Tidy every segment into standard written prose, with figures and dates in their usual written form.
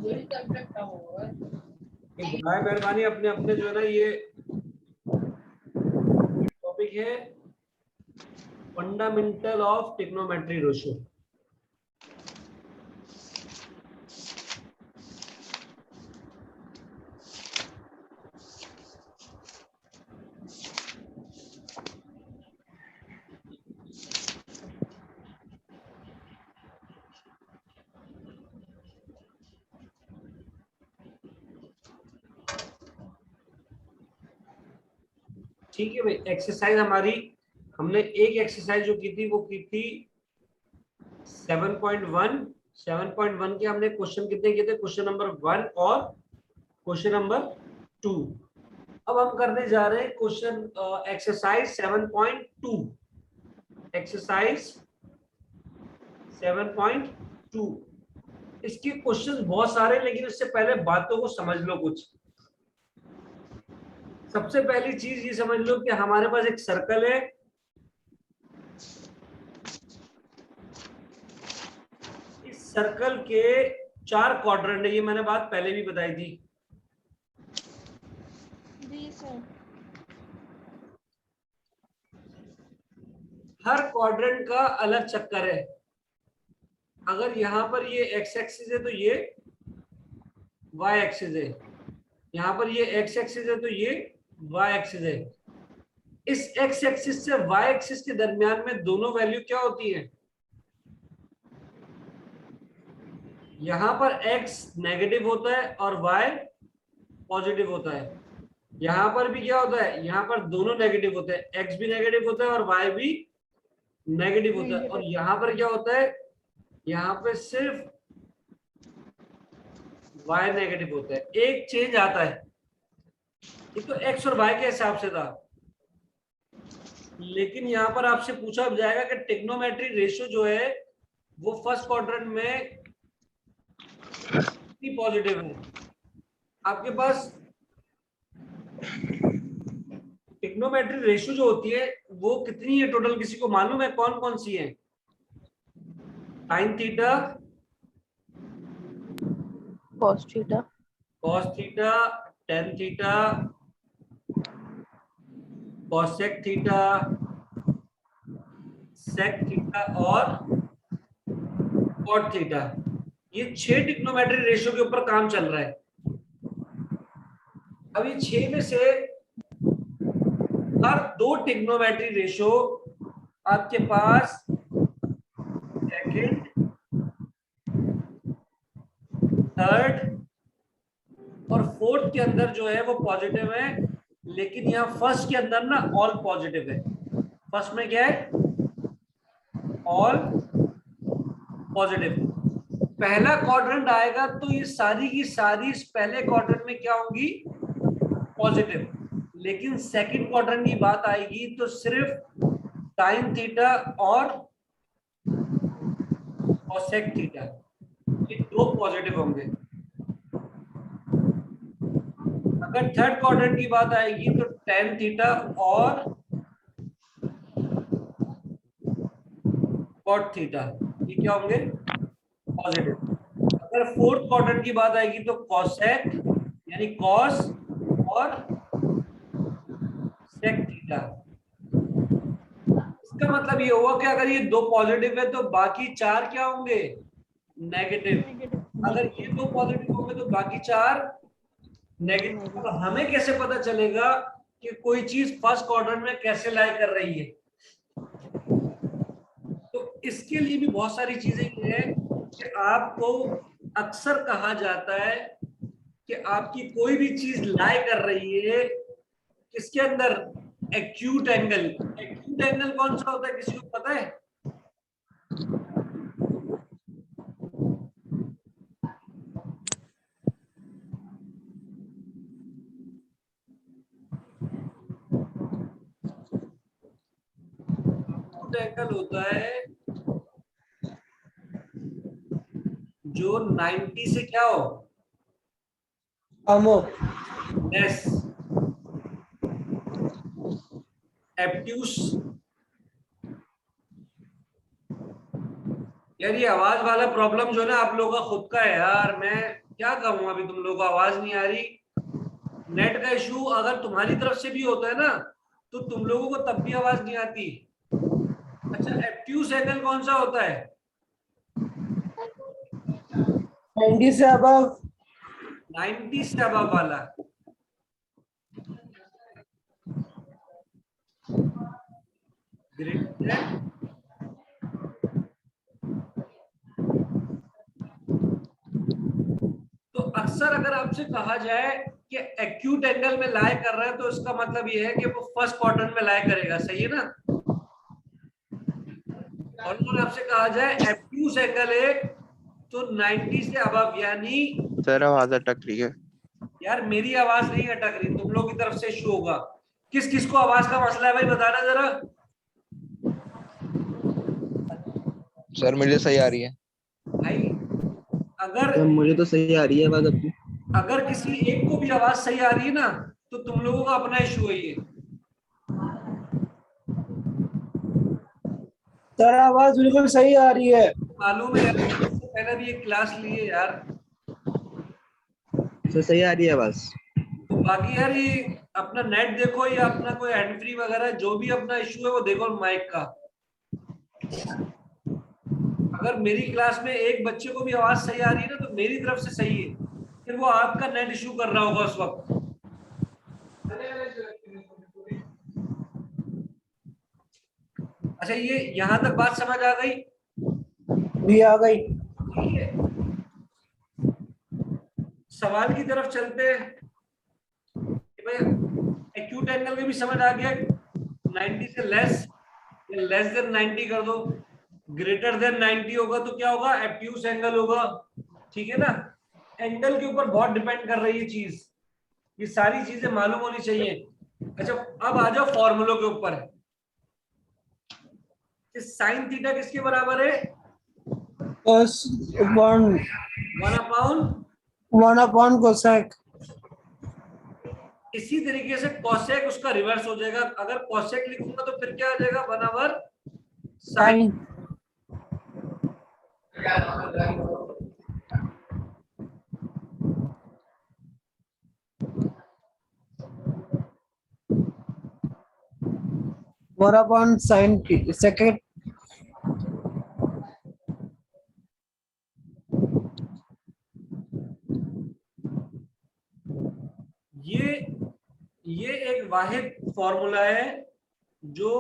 भाई मेहरबानी अपने अपने जो है ना, ये टॉपिक है फंडामेंटल ऑफ ट्रिग्नोमेट्री रेशियो। ठीक है भाई, एक्सरसाइज हमारी, हमने एक एक्सरसाइज जो की थी वो की थी 7.1। 7.1 के हमने क्वेश्चन कितने किए थे? क्वेश्चन नंबर 1 और क्वेश्चन नंबर 2। अब हम करने जा रहे हैं क्वेश्चन एक्सरसाइज 7.2। एक्सरसाइज 7.2, इसके क्वेश्चंस बहुत सारे, लेकिन इससे पहले बातों को समझ लो कुछ। सबसे पहली चीज ये समझ लो कि हमारे पास एक सर्कल है। इस सर्कल के 4 क्वाड्रेंट है, ये मैंने बात पहले भी बताई थी। जी सर। हर क्वाड्रेंट का अलग चक्कर है। अगर यहां पर ये एक्स एक्सिस है तो ये वाई एक्सिस है, यहां पर ये एक्स एक्सिस है तो ये वाई एक्सिस है। इस एक्स एक्सिस से वाई एक्सिस के दरमियान में दोनों वैल्यू क्या होती है? यहां पर x नेगेटिव होता है और y पॉजिटिव होता है। यहां पर भी क्या होता है? यहां पर दोनों नेगेटिव होते हैं, x भी नेगेटिव होता है और y भी नेगेटिव होता है। और यहां पर क्या होता है? यहां पे सिर्फ y नेगेटिव होता है, एक चेंज आता है। ये तो x और y के हिसाब से था, लेकिन यहां पर आपसे पूछा जाएगा कि ट्रिग्नोमेट्री रेशियो जो है वो फर्स्ट क्वाड्रेंट में कितनी पॉजिटिव है। आपके पास ट्रिग्नोमेट्री रेशियो जो होती है वो कितनी है टोटल? किसी को मालूम है कौन कौन सी है? Sine theta, cos theta, cos theta, tan theta, cosec theta, sec theta और कॉट थीटा। ये 6 ट्रिग्नोमेट्री रेशियो के ऊपर काम चल रहा है। अब ये 6 में से हर 2 ट्रिग्नोमेट्री रेशियो आपके पास सेकंड, थर्ड और फोर्थ के अंदर जो है वो पॉजिटिव है, लेकिन यहाँ फर्स्ट के अंदर ना ऑल पॉजिटिव है। फर्स्ट में क्या है? All positive. पहला क्वाड्रेंट आएगा तो ये सारी की सारी इस पहले क्वाड्रेंट में क्या होंगी? पॉजिटिव। लेकिन सेकंड क्वाड्रेंट की बात आएगी तो सिर्फ साइन थीटा और कोसेक थीटा, ये 2 पॉजिटिव होंगे। अगर थर्ड क्वाड्रेंट की बात आएगी तो टेन थीटा और कॉट थीटा, ये क्या होंगे? पॉजिटिव। अगर फोर्थ क्वाड्रेंट की बात आएगी तो कॉसेक यानी कॉस और सेक थीटा। इसका मतलब ये हुआ कि अगर ये 2 पॉजिटिव है तो बाकी 4 क्या होंगे? नेगेटिव। अगर ये 2 पॉजिटिव होंगे तो बाकी 4 नेगेटिव। अब हमें कैसे पता चलेगा कि कोई चीज फर्स्ट क्वाड्रेंट में कैसे लाई कर रही है? तो इसके लिए भी बहुत सारी चीजें ये है कि आपको अक्सर कहा जाता है कि आपकी कोई भी चीज लाई कर रही है किसके अंदर? Acute angle. एक्यूट एंगल कौन सा होता है, किसी को पता है? एक्यूट एंगल होता है जो 90 से क्या हो? लेस। एब्ट्यूस। यार ये आवाज वाला प्रॉब्लम जो है ना आप लोगों का खुद का है यार, मैं क्या कहूँ, अभी तुम लोगों को आवाज नहीं आ रही। नेट का इशू अगर तुम्हारी तरफ से भी होता है ना, तो तुम लोगों को तब भी आवाज नहीं आती। अच्छा, एब्ट्यूज एंगल कौन सा होता है? 90 से अबव। 90 से अबव वाला। ग्रेटर देन, तो अक्सर अगर आपसे कहा जाए कि एक्यूट एंगल में लाई कर रहा है, तो इसका मतलब ये है कि वो फर्स्ट क्वाड्रेंट में लाई करेगा, सही है ना। और अगर आपसे कहा जाए एब्ट्यूज एंगल है, तो 90 से अबव, यानी सर आवाज अटक रही है। यार मेरी आवाज नहीं अटक रही, तुम लोग की तरफ से इशू होगा। किस किस को आवाज का मसला है भाई, बताना जरा। सर मुझे सही आ रही है। भाई अगर मुझे तो सही आ रही है आवाज अपनी। अगर किसी एक को भी आवाज सही आ रही है ना, तो तुम लोगों का अपना इशू है ये। सर आवाज बिल्कुल सही आ रही है। मालूम है यार, इससे पहले भी एक क्लास ली है यार। सर सही आ रही है आवाज। तो बाकी यार ये अपना नेट देखो, या अपना कोई हैंड फ्री वगैरह जो भी अपना इशू है वो देखो माइक का। अगर मेरी क्लास में एक बच्चे को भी आवाज सही आ रही है ना, तो मेरी तरफ से सही है, फिर वो आपका नेट इशू कर रहा होगा उस वक्त। अच्छा, ये यहां तक बात समझ आ गई? भी आ गई। ठीक है, सवाल की तरफ चलते हैं कि भाई एक्यूट एंगल में भी समझ आ गया, 90 से लेस या लेस देन 90 कर दो, ग्रेटर देन 90 होगा तो क्या होगा, एब्ट्यूज एंगल होगा। ठीक है ना, एंगल के ऊपर बहुत डिपेंड कर रही है चीज, ये सारी चीजें मालूम होनी चाहिए। अच्छा, अब आ जाओ फॉर्मूलों के ऊपर। साइन थीटा किसके बराबर है? cos 1 1 upon cosec. इसी तरीके से कॉसेक उसका रिवर्स हो जाएगा। अगर कॉसेक लिखूंगा तो फिर क्या आ जाएगा, 1 sine. One upon sine second. ये एक वाहिद फॉर्मूला है जो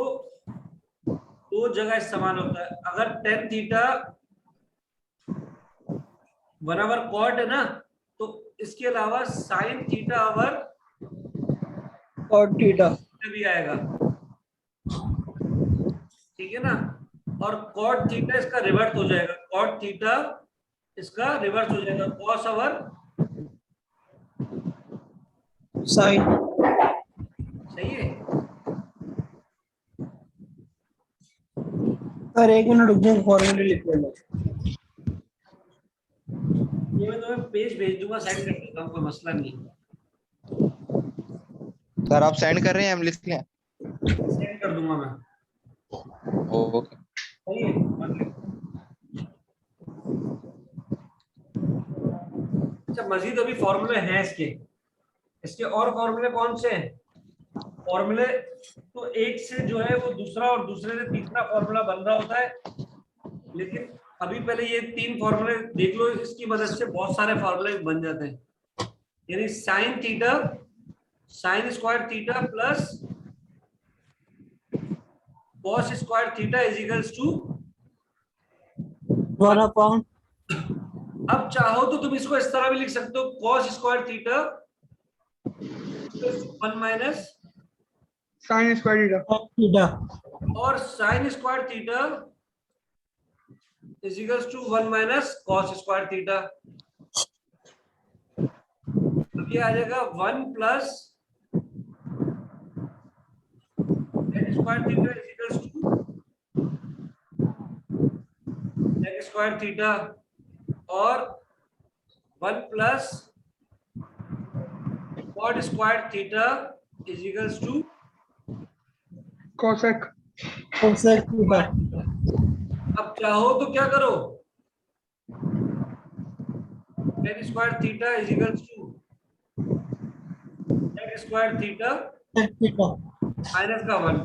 दो जगह इस्तेमाल होता है। अगर टेन थीटा बराबर कॉट है ना, तो इसके अलावा साइन थीटा ओवर और थीटा भी आएगा, ठीक है ना। और कॉट थीटा इसका रिवर्स हो जाएगा, कॉट थीटा इसका रिवर्स हो जाएगा, कॉस ओवर साइन। सही है। सर एक मिनट रुक जाओ, फॉर्मूले लिख लेना। ये मैं तुम्हें पेज भेज दूंगा, सेंड कर देता हूँ, कोई मसला नहीं है। सर आप सेंड कर रहे हैं, हम लिख लें? सेंड कर दूंगा मैं। ओके। सही है, मत लिखो। अच्छा, मजीद अभी फॉर्मूले हैं इसके और फॉर्मूले कौन से हैं? फॉर्मूले तो एक से जो है वो दूसरा, और दूसरे से तीसरा फॉर्मूला बन रहा होता है, लेकिन अभी पहले ये तीन फॉर्मूले देख लो, इसकी मदद से बहुत सारे फॉर्मूले बन जाते हैं। यानी sine theta, sine square theta plus cos square theta is equals to 1 upon. अब चाहो तो तुम इसको इस तरह भी लिख सकते हो, cos square theta 1 minus sine square theta और sine square theta is equals to 1 minus cos square theta. अब ये आ जाएगा 1 plus sec square theta is equals to sec square theta, और 1 plus cot square theta is equals to cosec theta. अब चाहो तो क्या करो, sec square theta is equals to sec square theta Sec theta. minus का 1,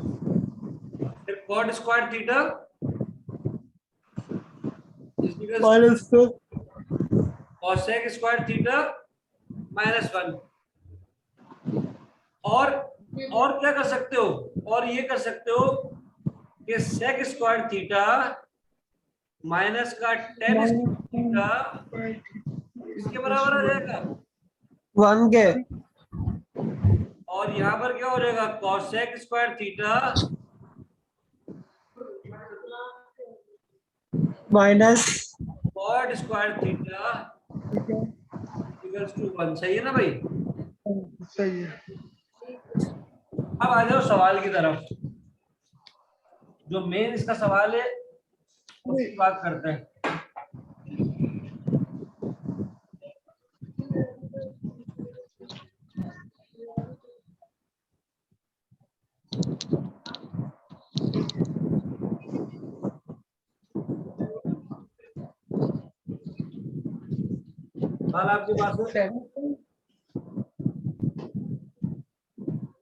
फिर cot square theta is equals to Minus 2. cosec square theta minus 1। और क्या कर सकते हो, और ये कर सकते हो कि sec स्क्वायर थीटा माइनस का tan थीटा इसके बराबर आ जाएगा, 1 के और यहाँ पर क्या हो जाएगा cosec square theta minus cot square theta equals to 1। सही है ना भाई? सही है। अब आ जाओ सवाल की तरफ। जो मेन इसका सवाल है उसकी बात करते हैं। सवाल आपके पास है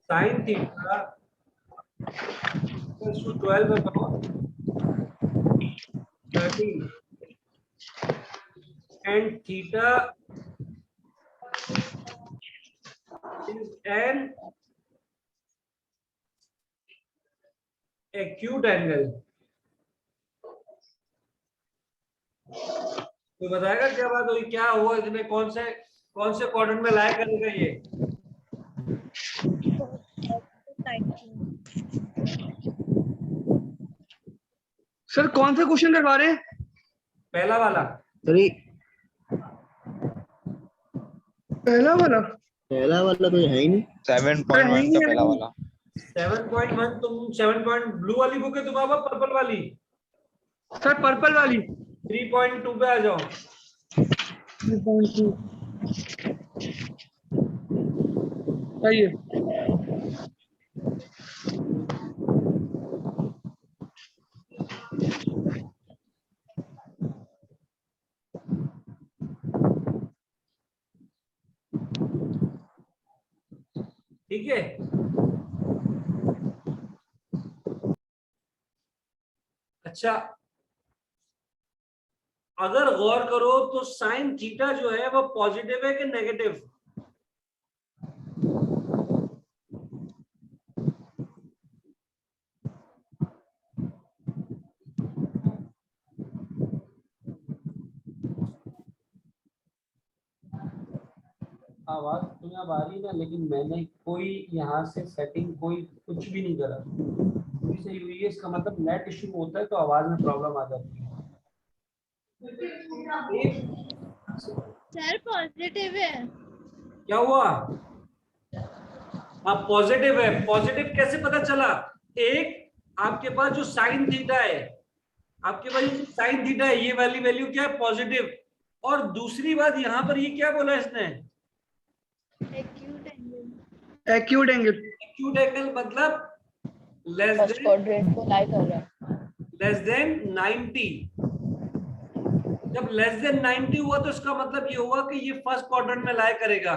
sine theta equals to 12/13 and theta is an acute angle। तो बताएगा क्या बात हुई, क्या हुआ, इसमें कौन से क्वाड्रेंट में लाया करेगा ये? सर कौन सा क्वेश्चन करवा रहे हैं? पहला वाला। सॉरी, पहला वाला तो है ही नहीं। 7.1 का पहला वाला। 7.1 तुम 7 ब्लू वाली बुक है तुम्हारा, पर्पल वाली? सर पर्पल वाली 3.2 पे आ जाओ। 3.2 सही है। ठीक है, अच्छा अगर गौर करो तो साइन थीटा जो है वो पॉजिटिव है कि नेगेटिव? आवाज तुम्हें अब आ रही ना, लेकिन मैंने कोई यहाँ से सेटिंग कोई कुछ भी नहीं करा, सही हुई है। इसका मतलब नेट इश्यू होता है तो आवाज में प्रॉब्लम आ जाती है। सर पॉजिटिव है। क्या हुआ? हाँ पॉजिटिव है। पॉजिटिव कैसे पता चला? एक आपके पास जो साइन थीटा है, आपके पास जो साइन थीटा है, ये वाली वैल्यू क्या है? पॉजिटिव। और दूसरी बात यहाँ पर ये क्या बोला इसने? Acute angle. Acute angle. Acute angle मतलब लेस फर्स्ट देन क्वाड्रेंट को लाई कर रहा है। 90। जब लेस देन 90 हुआ तो इसका मतलब ये हुआ कि ये फर्स्ट क्वाड्रेंट में लाई करेगा।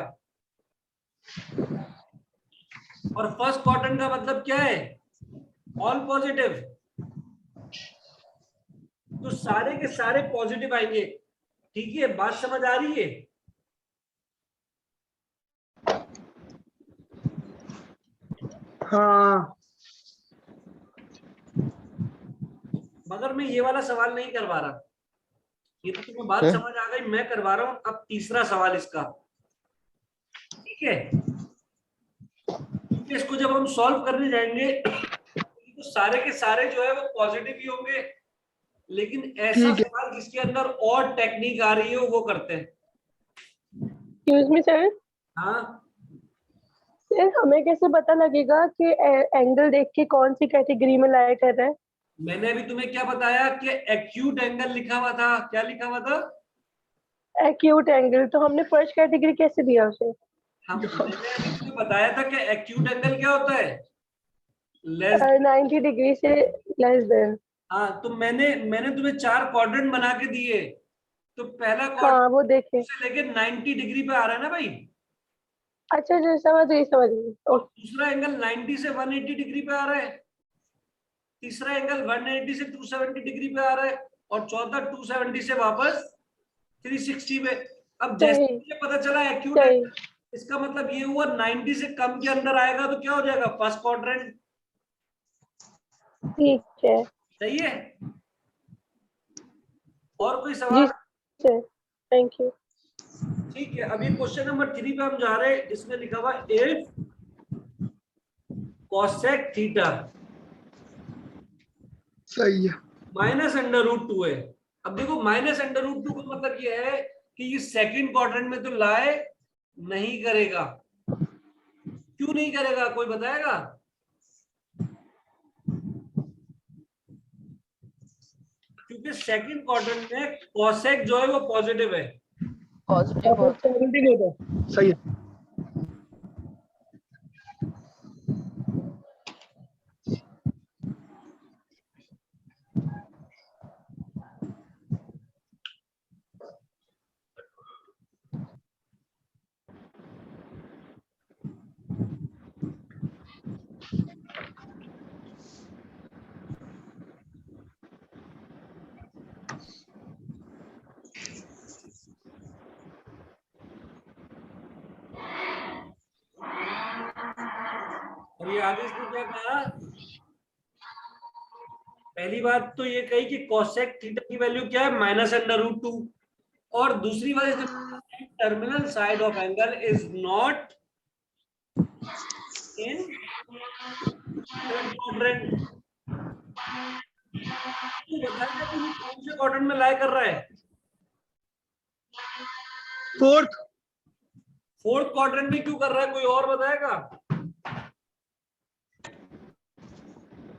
और फर्स्ट क्वाड्रेंट का मतलब क्या है? All positive. तो सारे के सारे पॉजिटिव आएंगे। ठीक है, बात समझ आ रही है? हाँ मगर मैं ये वाला सवाल नहीं करवा रहा, ये तो तुम्हें बात समझ आ गई, मैं करवा रहा हूं अब तीसरा सवाल इसका। ठीक है, इसको जब हम सॉल्व करने जाएंगे तो सारे के सारे जो है वो पॉजिटिव ही होंगे, लेकिन ऐसा सवाल जिसके अंदर और टेक्निक आ रही है वो करते हैं। Excuse me sir. हाँ सर हमें कैसे पता लगेगा कि एंगल देख के कौन सी कैटेगरी में लाया कर रहा है? मैंने अभी तुम्हें क्या बताया कि एक्यूट एंगल लिखा हुआ था। क्या लिखा हुआ था? Acute angle. तो हमने फर्स्ट कैटेगरी कैसे दिया उसे? मैंने अभी तुम्हें बताया था कि एक्यूट एंगल क्या होता है? 90 डिग्री से लेस देन। हाँ, तो मैंने तुम्हें 4 क्वाड्रेंट बना के दिए। तो पहला हाँ क्वाड्रेंट वो देखे। से लेके 90 डिग्री पे आ रहा है ना भाई, अच्छा अच्छा समझ गई समझ गई। और दूसरा एंगल 90 से 180 डिग्री पे आ रहा है, तीसरा एंगल 180 से 270 डिग्री पे आ रहा है, और चौथा 270 से वापस 360 पे। अब जैसे सही मुझे पता चला एक्यूट सही। एंगल, इसका मतलब ये हुआ 90 से कम के अंदर आएगा तो क्या हो जाएगा, फर्स्ट क्वाड्रेंट। ठीक है सही है। और कोई जी सवाल? Sir, thank you. ठीक है, अभी क्वेश्चन नंबर 3 पे हम जा रहे हैं। इसमें लिखा हुआ इफ कोसेक थीटा सही है। माइनस अंडर रूट 2 है। अब देखो माइनस अंडर रूट 2 का मतलब ये है कि ये सेकंड क्वाड्रेंट में तो लाए नहीं करेगा। क्यों नहीं करेगा, कोई बताएगा? क्योंकि सेकंड क्वाड्रेंट में कोसेक जो है वो पॉजिटिव है। पॉजिटिव होता है। पॉजिटिव होता है। सही है। और ये आगे इसने क्या कहा, पहली बात तो ये कही कि कोसेक थीटा की वैल्यू क्या है, माइनस अंडर रूट 2, और दूसरी बात terminal side of angle is not in third quadrant. तो बताया कि ये कौन से क्वाड्रेंट में लाई कर रहा है, फोर्थ क्वाड्रेंट में क्यों कर रहा है, कोई और बताएगा?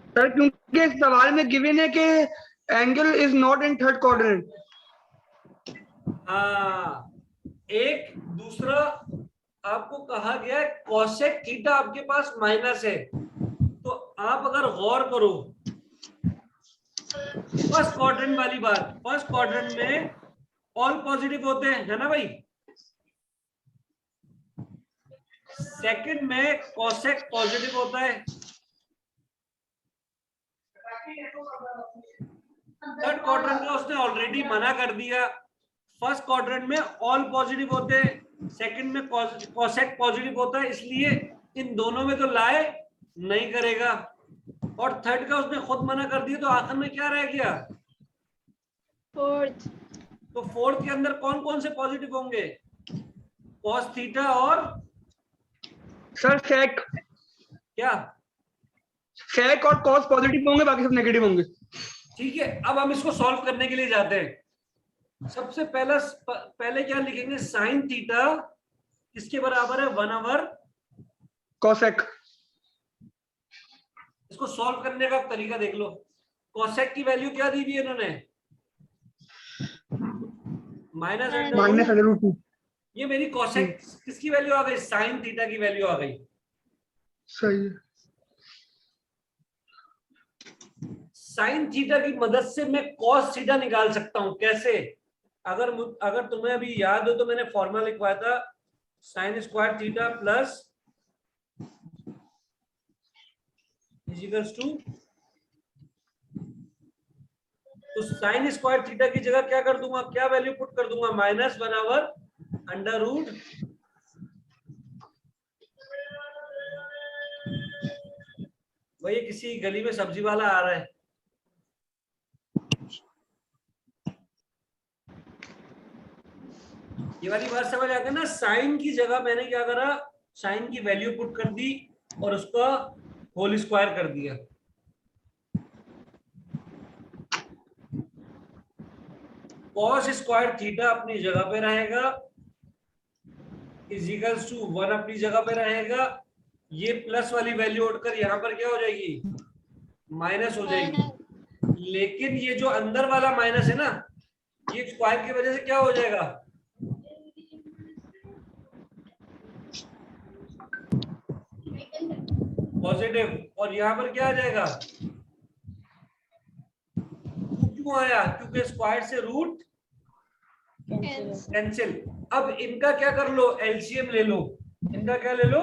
सर क्योंकि इस सवाल में गिवन है कि angle is not in third quadrant. हाँ, एक दूसरा आपको कहा गया है कोसेक थीटा आपके पास माइनस है, तो आप अगर गौर करो फर्स्ट क्वाड्रेंट वाली बात, फर्स्ट क्वाड्रेंट में ऑल पॉजिटिव होते हैं, है ना भाई। सेकंड में कोसेक पॉजिटिव होता है, थर्ड क्वाड्रेंट में उसने ऑलरेडी मना कर दिया। फर्स्ट क्वाड्रेंट में ऑल पॉजिटिव होते हैं, सेकंड में कोसेक पॉजिटिव होता है, इसलिए इन दोनों में तो लाए नहीं करेगा, और थर्ड का उसने खुद मना कर दिया, तो आखिर में क्या रह गया, फोर्थ। तो फोर्थ के अंदर कौन कौन से पॉजिटिव होंगे, कॉस थीटा और सर सेक क्या, सेक और कॉस पॉजिटिव होंगे, बाकी सब नेगेटिव होंगे। ठीक है। अब हम इसको सॉल्व करने के लिए जाते हैं। सबसे पहले क्या लिखेंगे, साइन थीटा किसके बराबर है, 1/, कॉसेक। इसको सॉल्व करने का तरीका देख लो। कोसेक की वैल्यू क्या दी हुई है इन्होंने, माइनस अंडर रूट 2। ये मेरी कोसेक किसकी वैल्यू आ गई, साइन थीटा की वैल्यू आ गई। सही है। साइन थीटा की मदद से मैं कॉस थीटा निकाल सकता हूं, कैसे? अगर तुम्हें अभी याद हो तो मैंने फॉर्मूला लिखवाया था, sine square theta plus is equals to, तो साइन स्क्वायर थीटा की जगह क्या कर दूंगा, क्या वैल्यू पुट कर दूंगा, -1/, अंडर रूट भाई किसी गली में सब्जी वाला आ रहा है, ये वाली बात समझ आ गई ना। साइन की जगह मैंने क्या करा, साइन की वैल्यू पुट कर दी और उसका होल स्क्वायर कर दिया। कॉस स्क्वायर थीटा अपनी जगह पे रहेगा, इज इक्वल्स टू 1 अपनी जगह पे रहेगा, ये प्लस वाली वैल्यू उठकर यहाँ पर क्या हो जाएगी, माइनस हो जाएगी। लेकिन ये जो अंदर वाला माइनस है ना, ये स्क्वायर की वजह से क्या हो जाएगा, पॉजिटिव, और यहाँ पर क्या आ जाएगा, क्यों आया, क्योंकि स्क्वायर से रूट कैंसिल। अब इनका क्या कर लो, एलसीएम ले लो। इनका क्या ले लो,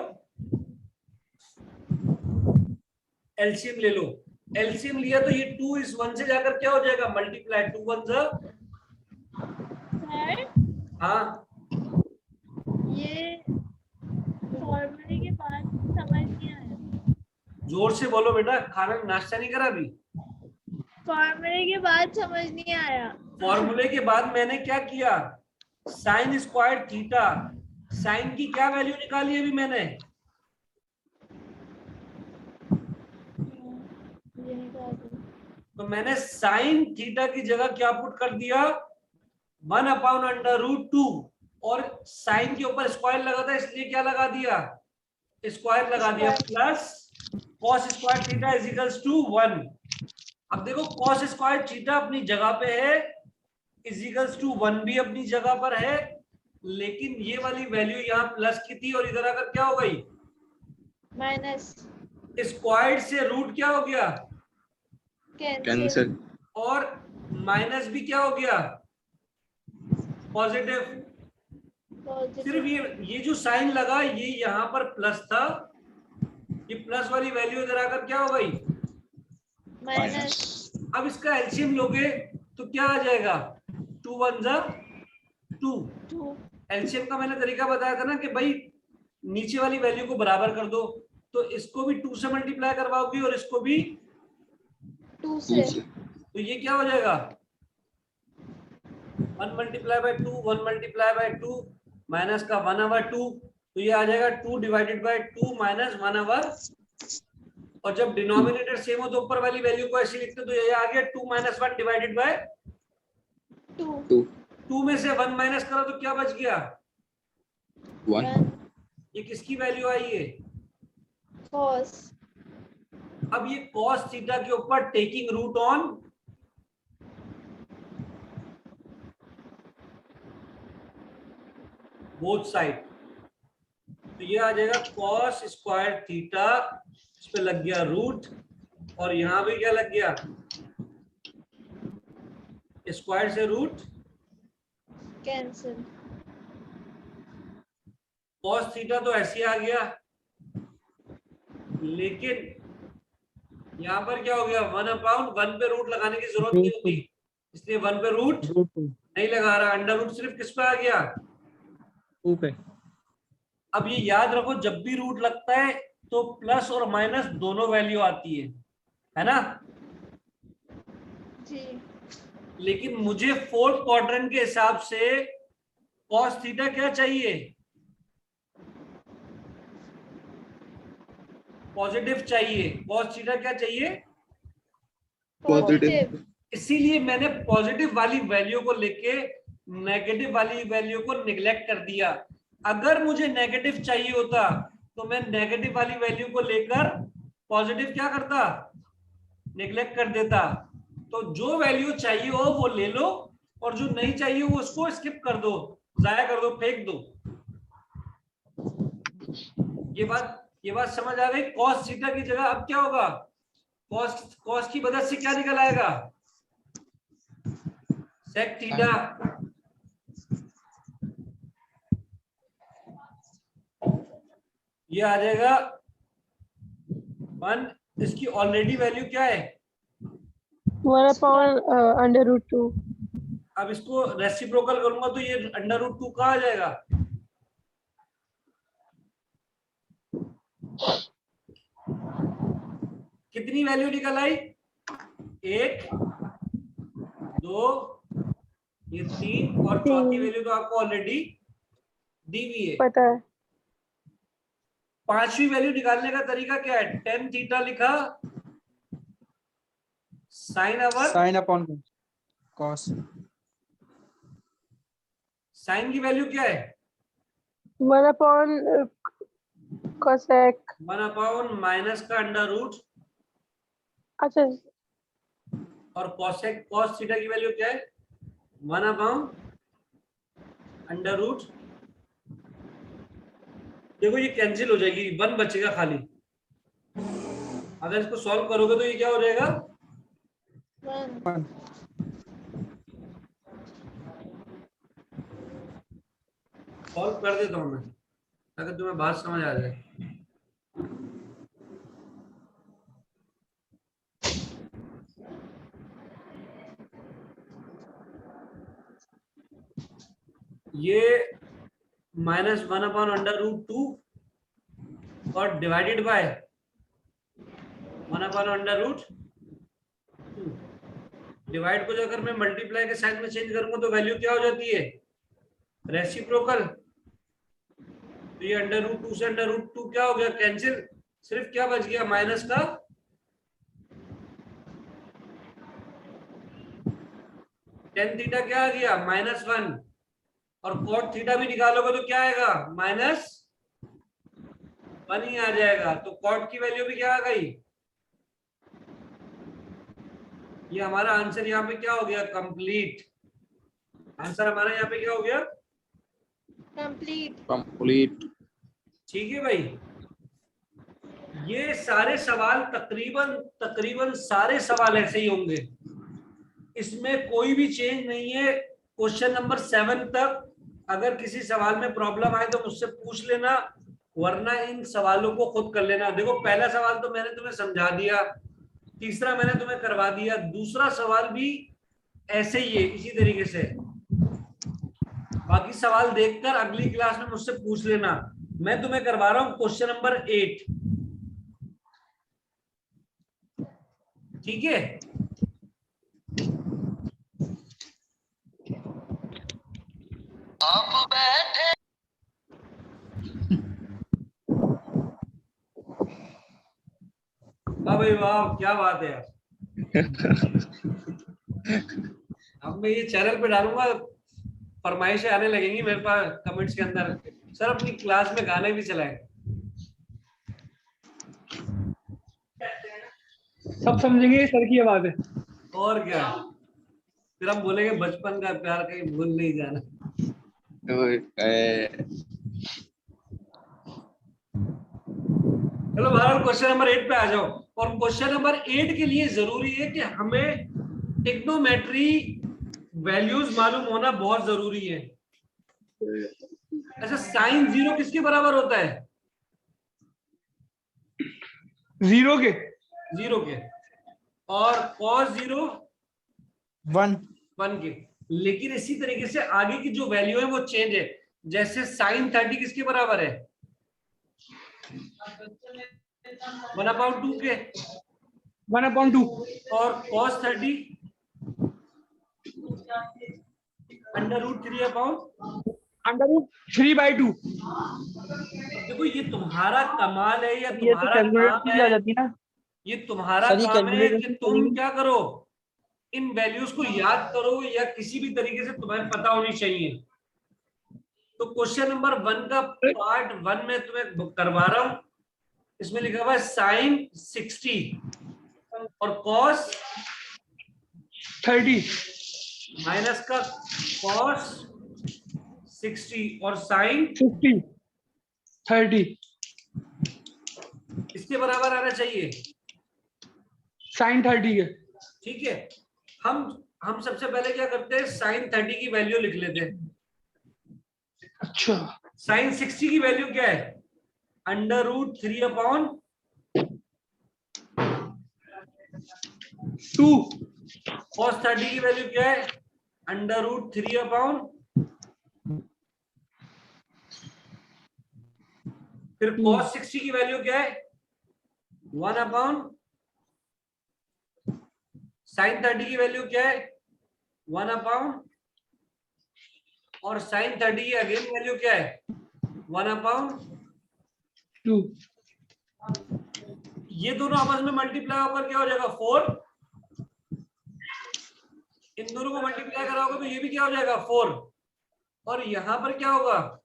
एलसीएम ले लो। एलसीएम लिया तो ये 2 इस 1 से जाकर क्या हो जाएगा, मल्टीप्लाई 2 1 जा। सर हाँ ये फॉर्मूले के बाद समझ नहीं आया। जोर से बोलो बेटा, खाना नाश्ता नहीं करा अभी। फॉर्मूले के बाद समझ नहीं आया। फॉर्मूले के बाद मैंने क्या किया, साइन स्क्वायर थीटा, साइन की क्या वैल्यू निकाली अभी मैंने, ये निकाल दो। तो मैंने साइन थीटा की जगह क्या पुट कर दिया, 1/√2, और साइन के ऊपर स्क्वायर लगा था इसलिए क्या लगा दिया, स्क्वायर लगा दिया, plus cos square theta is equals to 1। अब देखो कॉस स्क्वायर थीटा अपनी जगह पे है, इज इक्वल्स टू 1 भी अपनी जगह पर है, लेकिन ये वाली वैल्यू यहाँ प्लस की थी और इधर आकर क्या हो गई, माइनस। स्क्वायर से रूट क्या हो गया, कैंसिल। और माइनस भी क्या हो गया, पॉजिटिव। सिर्फ ये जो साइन लगा ये यहाँ पर प्लस था, ये प्लस वाली वैल्यू इधर आकर क्या हो गई, माइनस। अब इसका एलसीएम लोगे तो क्या आ जाएगा, 2 1 जा 2। 2 एलसीएम का मैंने तरीका बताया था ना कि भाई नीचे वाली वैल्यू को बराबर कर दो, तो इसको भी 2 से मल्टीप्लाई करवाओगी और इसको भी 2 से। तो ये क्या हो जाएगा, 1 multiply by 2, 1 multiply by 2, minus का 1/2, तो ये आ जाएगा 2 डिवाइडेड बाय 2 माइनस 1/, और जब डिनोमिनेटर सेम हो तो ऊपर वाली वैल्यू को ऐसे लिखते तो ये आ गया 2 - 1 डिवाइडेड बाय 2। 2 में से 1 माइनस करो तो क्या बच गया, 1। ये किसकी वैल्यू आई है, कॉस। अब ये cos थीटा के ऊपर taking root on both side, तो ये आ जाएगा cos स्क्वायर थीटा, इस पे लग गया रूट, और यहां भी क्या लग गया, स्क्वायर से रूट कैंसिल। cos थीटा तो ऐसे ही आ गया, लेकिन यहाँ पर क्या हो गया, 1/1 पे रूट लगाने की जरूरत नहीं होती, इसलिए 1 पे रूट नहीं लगा रहा, अंडर रूट सिर्फ किस पे आ गया, 2 पे। अब ये याद रखो जब भी रूट लगता है तो प्लस और माइनस दोनों वैल्यू आती है ना, जी। लेकिन मुझे फोर्थ क्वाड्रेंट के हिसाब से cos थीटा क्या चाहिए, पॉजिटिव चाहिए, cos थीटा क्या चाहिए, पॉजिटिव। इसीलिए मैंने पॉजिटिव वाली वैल्यू को लेके नेगेटिव वाली वैल्यू को निगलेक्ट कर दिया। अगर मुझे नेगेटिव चाहिए होता तो मैं नेगेटिव वाली वैल्यू को लेकर पॉजिटिव क्या करता, निगलेक्ट कर देता। तो जो वैल्यू चाहिए हो वो ले लो, और जो नहीं चाहिए वो उसको स्किप कर दो, जाया कर दो, फेंक दो। ये बात समझ आ गई। cos थीटा की जगह अब क्या होगा, cos की मदद से क्या निकल आएगा, sec थीटा। ये आ जाएगा 1, इसकी ऑलरेडी वैल्यू क्या है, 1/√2। अब इसको रेसिप्रोकल करूंगा तो ये √2 कहाँ आ जाएगा, कितनी वैल्यू निकल आई, 1 2 ये 3, और चौथी वैल्यू तो आपको ऑलरेडी दी हुई है। पता है। पांचवी वैल्यू निकालने का तरीका क्या है, tan थीटा लिखा, साइन अपॉन कॉस। साइन की वैल्यू क्या है, 1/cosec। 1/- माइनस का अंडर रूट, अच्छा, और cos थीटा की वैल्यू क्या है, 1/√। देखो ये कैंसिल हो जाएगी, 1 बचेगा खाली। अगर इसको सॉल्व करोगे तो ये क्या हो जाएगा, 1। सॉल्व कर देता हूँ मैं ताकि तुम्हें बात समझ आ जाए। ये -1/√2 और डिवाइडेड बाय 1/√2। डिवाइड को जो अगर मैं मल्टीप्लाई के साइन में चेंज करूंगा तो वैल्यू क्या हो जाती है? रेसिप्रोकल। तो ये √2 से √2 क्या हो गया? कैंसिल। सिर्फ क्या बच गया? माइनस का tan थीटा क्या आ गया? -1। और cot थीटा भी निकालोगे तो क्या आएगा? -1 ही आ जाएगा। तो cot की वैल्यू भी क्या आ गई? ये हमारा आंसर यहाँ पे क्या हो गया? कंप्लीट। आंसर हमारा यहाँ पे क्या हो गया? Complete. ठीक है भाई। ये सारे सवाल तकरीबन सारे सवाल ऐसे ही होंगे, इसमें कोई भी चेंज नहीं है। क्वेश्चन नंबर 7 तक अगर किसी सवाल में प्रॉब्लम आए तो मुझसे पूछ लेना, वरना इन सवालों को खुद कर लेना। देखो पहला सवाल तो मैंने तुम्हें समझा दिया, तीसरा मैंने तुम्हें करवा दिया, दूसरा सवाल भी ऐसे ही है इसी तरीके से। बाकी सवाल देखकर अगली क्लास में मुझसे पूछ लेना। मैं तुम्हें करवा रहा हूं क्वेश्चन नंबर 8। ठीक है? वाह भाई वाह, क्या बात है यार। अब मैं ये चैनल पे डालूंगा, फरमाइशें आने लगेंगी मेरे पास कमेंट्स के अंदर, सर अपनी क्लास में गाने भी चलाएं। सब समझेंगे सर की आवाज है। और क्या, फिर हम बोलेंगे बचपन का प्यार कहीं भूल नहीं जाना। चलो बहरहाल क्वेश्चन नंबर 8 पे आ जाओ। और क्वेश्चन नंबर 8 के लिए जरूरी है कि हमें ट्रिग्नोमेट्री वैल्यूज मालूम होना बहुत जरूरी है। अच्छा, साइन 0 किसके बराबर होता है? 0 के। 0 के। और cos 0 1 1 के। लेकिन इसी तरीके से आगे की जो वैल्यू है वो चेंज है। जैसे साइन 30 किसके बराबर है? 1/2 के। 1/2। और cos 30 √3/2। देखो ये तुम्हारा कमाल है या ये तो तुम्हारा कैलकुलेटर काम की आ है, जाती है ना। ये तुम्हारा सर, ये काम है कैलकुलेटर कि से तुम करेंगे? क्या करो, इन वैल्यूज को याद करो या किसी भी तरीके से तुम्हें पता होनी चाहिए। तो क्वेश्चन नंबर 1 का पार्ट 1 में तुम्हें करवा रहा हूं। इसमें लिखा हुआ है साइन 60 और कॉस 30। माइनस का कॉस 60 और साइन 50। 30। इसके बराबर आना चाहिए। साइन 30 के। ठीक है, हम सबसे पहले क्या करते हैं, साइन 30 की वैल्यू लिख लेते हैं। अच्छा। साइन 60 की वैल्यू क्या है? √3/2। cos 30 की वैल्यू क्या है? √3/। फिर cos 60 की वैल्यू क्या है? 1/। साइन 30 की वैल्यू क्या है? 1/। और साइन 30 की अगेन वैल्यू क्या है? 1/2। ये दोनों आपस में मल्टीप्लाई होकर क्या हो जाएगा? 4। इन दोनों को मल्टीप्लाई कराओगे तो ये भी क्या हो जाएगा? 4। और यहां पर क्या होगा?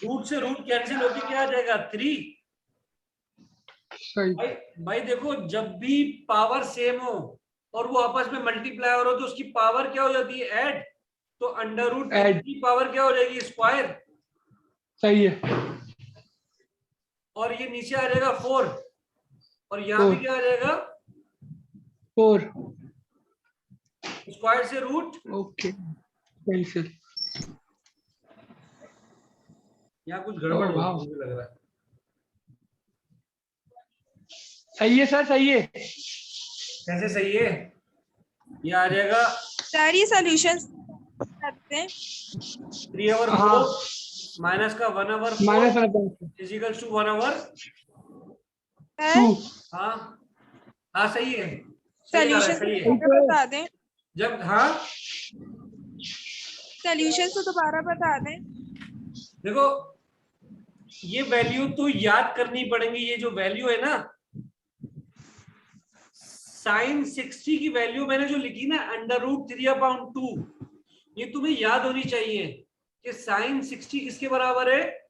रूट से रूट कैंसिल होकर क्या आ जाएगा? 3। भाई देखो, जब भी पावर सेम हो और वो आपस में मल्टीप्लाई हो रहा हो तो उसकी पावर क्या हो जाती है? ऐड। तो √3 की पावर क्या हो जाएगी? स्क्वायर। सही है। और ये नीचे आ जाएगा 4 और यहाँ भी क्या आ जाएगा? 4। स्क्वायर से रूट, Okay. Cancel. यहाँ कुछ गड़बड़ Oh, wow. मुझे लग रहा है। सही है सर, सही है। कैसे सही है? ये आ जाएगा सर ये सॉल्यूशन करते हैं 3/4 हाँ। माइनस का 1/4 minus is equals to 1/2। Two. हाँ हाँ सही है, सही आ रहा है, सॉल्यूशन सही है। बता दें, जब हाँ सॉल्यूशन तो दोबारा बता दें। देखो ये वैल्यू तो याद करनी पड़ेंगी। ये जो वैल्यू है ना sin 60 की वैल्यू मैंने जो लिखी ना √3/2, ये तुम्हें याद होनी चाहिए कि sin 60 किसके बराबर है।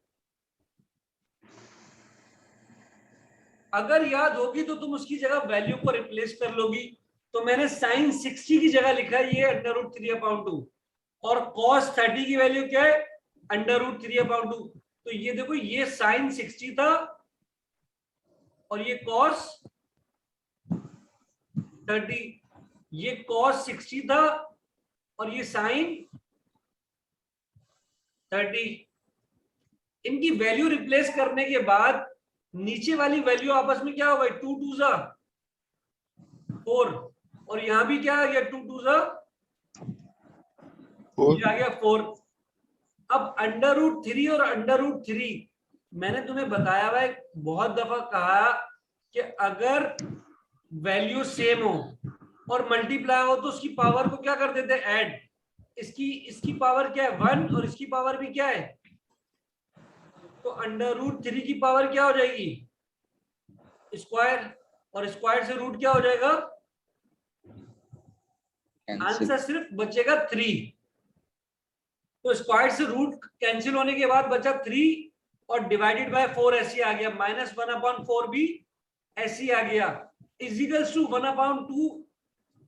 अगर याद होगी तो तुम उसकी जगह वैल्यू को रिप्लेस कर लोगी। तो मैंने sin 60 की जगह लिखा है ये √3/2 और cos 30 की वैल्यू क्या है √3/2। तो ये देखो ये sin 60 था और ये cos 30, ये cos 60 था और ये sin 30। इनकी वैल्यू रिप्लेस करने के बाद नीचे वाली वैल्यू आपस में क्या हो गई 2 2 जा 4 और यहां भी क्या आ गया 2 2 जा 4 ये आ गया 4। अब √3 और √3 मैंने तुम्हें बताया हुआ है, बहुत दफा कहा कि अगर वैल्यू सेम हो और मल्टीप्लाई हो तो उसकी पावर को क्या कर देते हैं ऐड। इसकी पावर क्या है 1 और इसकी पावर भी क्या है, तो √3 की पावर क्या हो जाएगी स्क्वायर और स्क्वायर से रूट क्या हो जाएगा, कैंसिल आंसर सिर्फ बचेगा 3। तो स्क्वायर से रूट कैंसिल होने के बाद बचा 3 और डिवाइडेड बाय 4 ऐसे आ गया, -1/4 भी ऐसे आ गया इज इक्वल्स टू 1/2।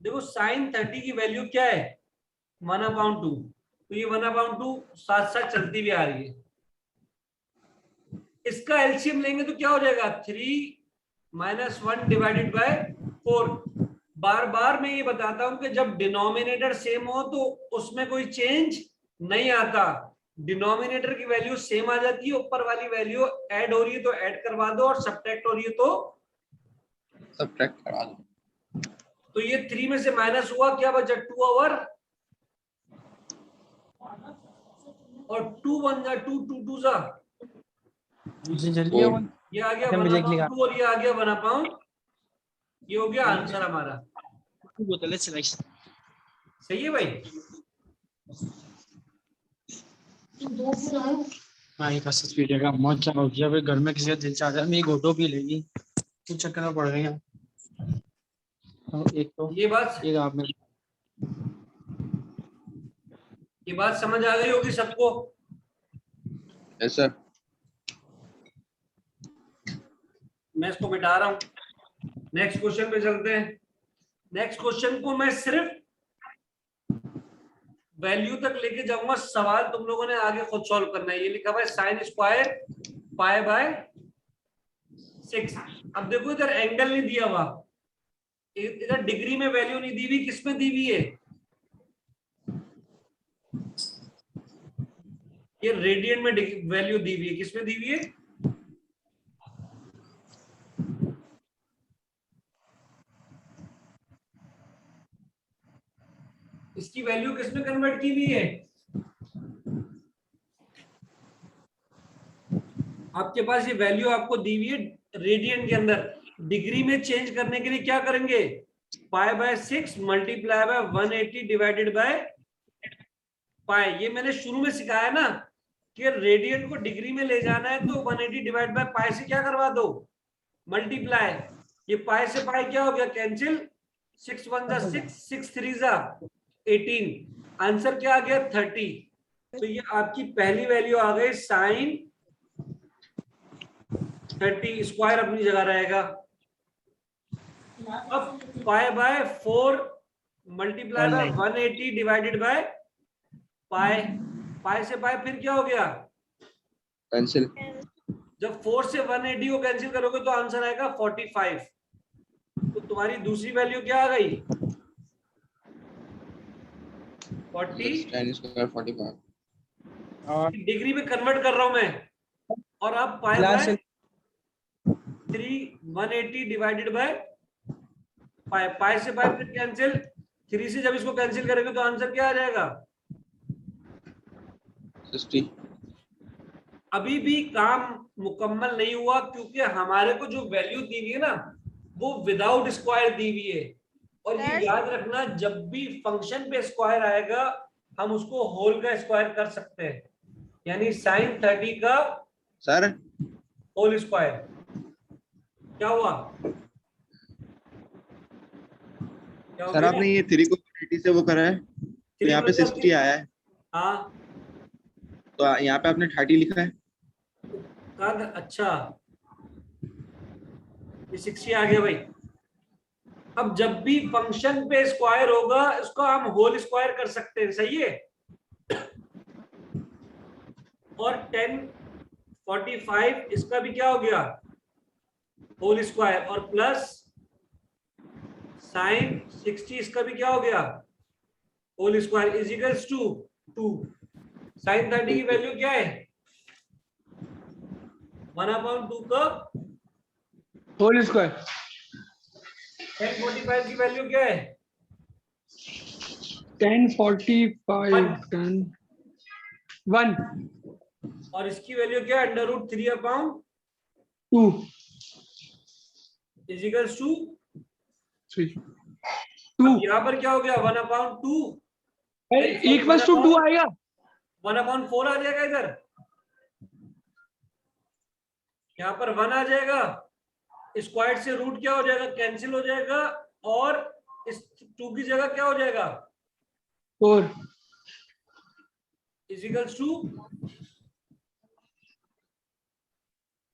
देखो sin 30 की वैल्यू क्या है 1/2, तो ये 1/2 साथ साथ चलती भी आ रही है। इसका एलसीएम लेंगे तो क्या हो जाएगा 3 - 1 डिवाइडेड बाय 4। बार बार मैं ये बताता हूं कि जब डिनोमिनेटर सेम हो तो उसमें कोई चेंज नहीं आता, डिनोमिनेटर की वैल्यू सेम आ जाती है, ऊपर वाली वैल्यू ऐड हो रही है तो ऐड करवा दो और सब्ट्रैक्ट हो रही है तो सब्ट्रैक्ट करा दो। तो ये 3 में से माइनस हुआ, क्या बचा 2/2 और 2 1 जा 2 2 2 जा जल्दी आओ। ये आ गया अच्छा, मुझे एक 1/2 और ये आ गया 1/2। ये हो गया आंसर हमारा। बोतलें सिलेक्शन सही है भाई। भाई का सच पीटेगा मौत क्या हो गया। घर में किसी का दिल चाह रहा है मेरी घोटो पी लेगी, कुछ चक्कर में पड़ गई हैं। एक तो ये बात समझ आ गई होगी सबको। Yes sir. मैं इसको मिटा रहा हूं, नेक्स्ट क्वेश्चन पे चलते हैं। नेक्स्ट क्वेश्चन को मैं सिर्फ वैल्यू तक लेके जाऊंगा, सवाल तुम लोगों ने आगे खुद सॉल्व करना है। ये लिखा हुआ है sin स्क्वायर π/6। अब देखो इधर एंगल नहीं दिया हुआ, इधर डिग्री में वैल्यू नहीं दी हुई, किसमें दी हुई है ये रेडियन में वैल्यू दी हुई है, किसमें दी हुई है इसकी वैल्यू किसमें कन्वर्ट की हुई है, आपके पास ये वैल्यू आपको दी हुई है रेडियन के अंदर। डिग्री में चेंज करने के लिए क्या करेंगे π/6 multiply by 180 divided by pi. ये मैंने शुरू में सिखाया ना कि रेडियन को डिग्री में ले जाना है तो 180 डिवाइड बाय पाई से क्या करवा दो मल्टीप्लाई। ये पाई से पाई क्या हो गया कैंसिल, 6 1 जा 6 6 3 जा 18, आंसर क्या आ गया 30। तो ये आपकी पहली वैल्यू आ गई sin 30, स्क्वायर अपनी जगह रहेगा। अब π/4 multiply by 180 divided by pi, pi से पाई फिर क्या हो गया कैंसिल। जब 4 से 180 को कैंसिल करोगे तो आंसर आएगा 45। तो तुम्हारी दूसरी वैल्यू क्या आ गई 40 10 square 45. और डिग्री में कन्वर्ट कर रहा हूं मैं, और अब pi class by 3 180 divided by pi, pi से पाई फिर कैंसिल, 3 से जब इसको कैंसिल करेंगे तो आंसर क्या आ जाएगा? 60. अभी भी काम मुकम्मल नहीं हुआ, क्योंकि हमारे को जो वैल्यू दी हुई है ना वो विदाउट स्क्वायर दी हुई है। और ये Sir. याद रखना, जब भी फंक्शन पे स्क्वायर आएगा हम उसको होल का स्क्वायर कर सकते हैं, यानी sin 30 का सर होल स्क्वायर। क्या हुआ? क्या हो सर गया? आपने ये 3 को 80 से वो करा है, तो यहाँ पे 60 आया है, हाँ तो यहाँ पे आपने 30 लिखा है। अच्छा, ये 60 आ गया भाई। अब जब भी फंक्शन पे स्क्वायर होगा इसको हम होल स्क्वायर कर सकते हैं, सही है। और 1045 इसका भी क्या हो गया? होल स्क्वायर, और प्लस साइन 60 इसका भी क्या हो गया? Whole square is equals to 2। Sine 30 की वैल्यू क्या है? 1/2 का होल स्क्वायर। 1045 की वैल्यू क्या है? 1045 10 1 और इसकी वैल्यू क्या है? √3/2 2 इज इक्वल्स टू 3 अब 2 यहाँ पर क्या हो गया? 1/2 इक्वल्स टू 2 आएगा। 1/4 आ जाएगा इधर, यहाँ पर 1 आ जाएगा, स्क्वायर से रूट क्या हो जाएगा? कैंसिल हो जाएगा, और इस 2 की जगह क्या हो जाएगा? 4 इज इक्वल्स टू,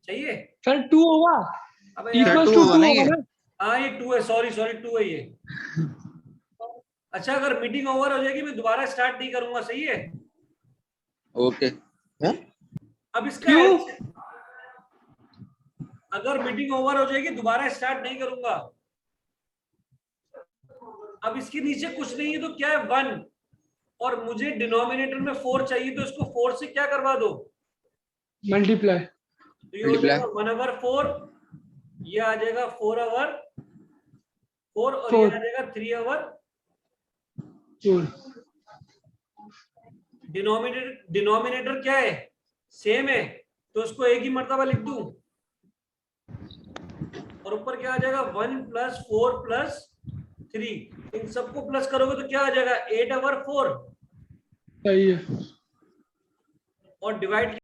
चाहिए? सर 2 होगा, अबे यार, इक्वल्स two टू होगा 2 ना ये? होगा ना। हाँ ये 2 है, सॉरी 2 है ये। अच्छा, अगर मीटिंग ओवर हो जाएगी मैं दोबारा स्टार्ट नहीं करूंगा, सही है? ओके। अब इसका क्यों? अगर मीटिंग ओवर हो जाएगी दोबारा स्टार्ट नहीं करूंगा। अब इसके नीचे कुछ नहीं है तो क्या है? 1, और मुझे डिनोमिनेटर में 4 चाहिए, तो इसको 4 से क्या करवा दो? मल्टीप्लाई। तो ये हो जाएगा 1/4, ये आ जाएगा 4/4, और ये आ जाएगा 3/4। 4 डिनोमिनेटर क्या है? सेम है, तो उसको एक ही मर्तबा लिख दूं, और ऊपर क्या आ जाएगा? 1 + 4 + 3, इन सबको प्लस करोगे तो क्या आ जाएगा? 8/4, सही है। और डिवाइड